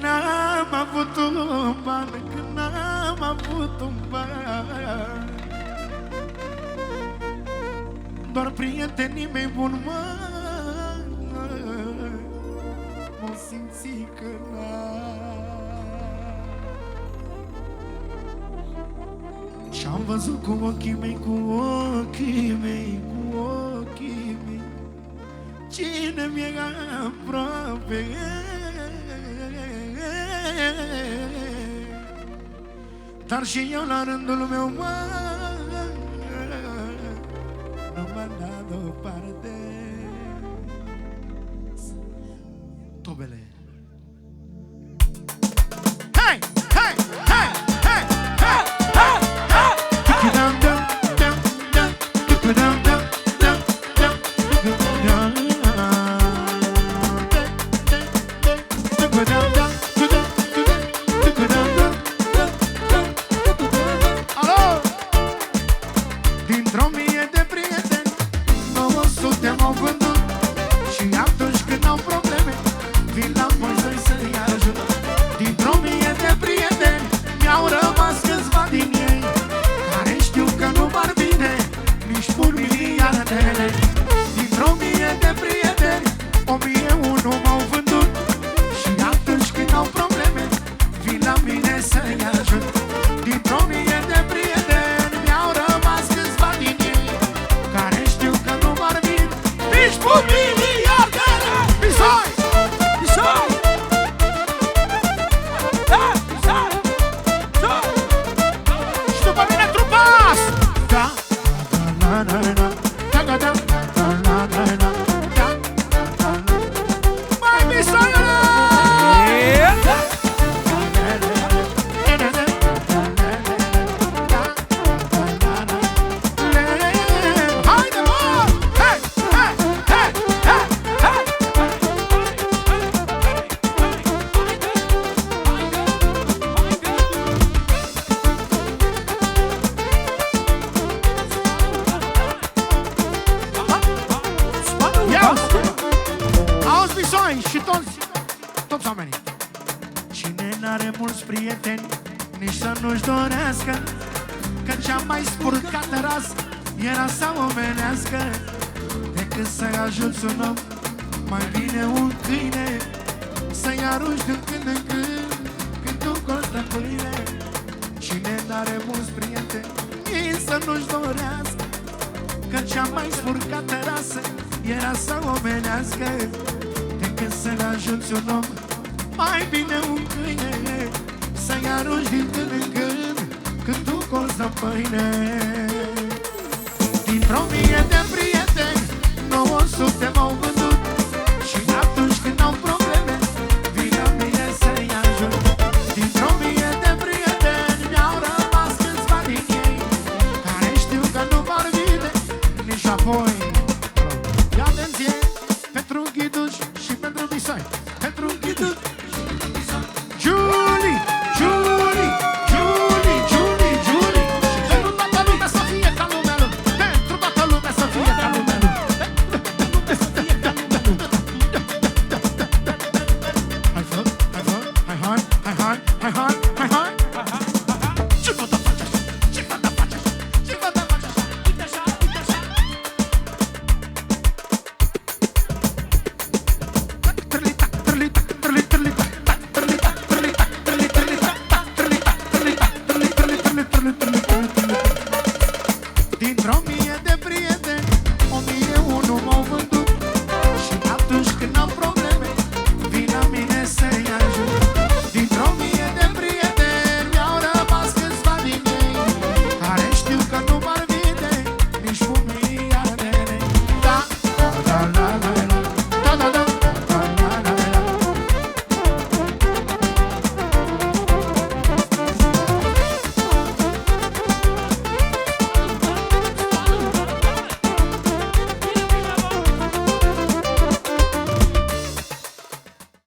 n-am avut un ban, când n-am avut un ban, doar prietenii mei buni m-au simțit că și-am văzut cu ochii mei, cu ochii mei, cu ochii mei, cine mi-e aproape. Dar și eu la rândul meu nu m-am dat deoparte. Tobele. Hai, hai, hai, hai, hai, hai, hai. Tukudam dam dam dam, tukudam dam dam dam, tukudam tukudam dam, tukudam dam. Alo! Dintr-o mie de prieteni 900 m-au vândut și atunci când au probleme vin la voi doi să-i ajut. Dintr-o mie de prieteni mi-au rămas câțiva din ei care știu că nu m-ar bine nici pun miliardele. Dintr-o mie de prieteni 1001 m-au vândut și atunci când au probleme vin la mine să-i ajut. Dintr-o mie de prieteni mi-au rămas câțiva din ei care știu că nu m-ar bine nici pun miliardele. Bisoi! Bisoi! Da! Bisoi! Bisoi! Și după mine trupas! Da! Da, da, da, da. Da, da, da. Da, da, da, da. Da, da, da. Mai bisoiule! Da! Haide, mă! Hei! Hei! Hei! Hei! Hei! Ia auzi! Auzi, bisoi, și toți oamenii. Cine n-are mulți prieteni, nici să nu-și dorească, că cea mai spurcată rasă era să omenească. Decât să-i ajuți un om, mai bine un câine, să-i arunci din când în când, când tu costă pâine. Cine n-are mulți prieteni, nici să nu-și dorească, că cea mai spurcată rasă era să omenească. Decât să-l ajuți un om, mai bine un câine, să-i arunci din când în când, când tu colți pâine. Dintr-o mie de prieteni 900 m-au vândut și atunci când au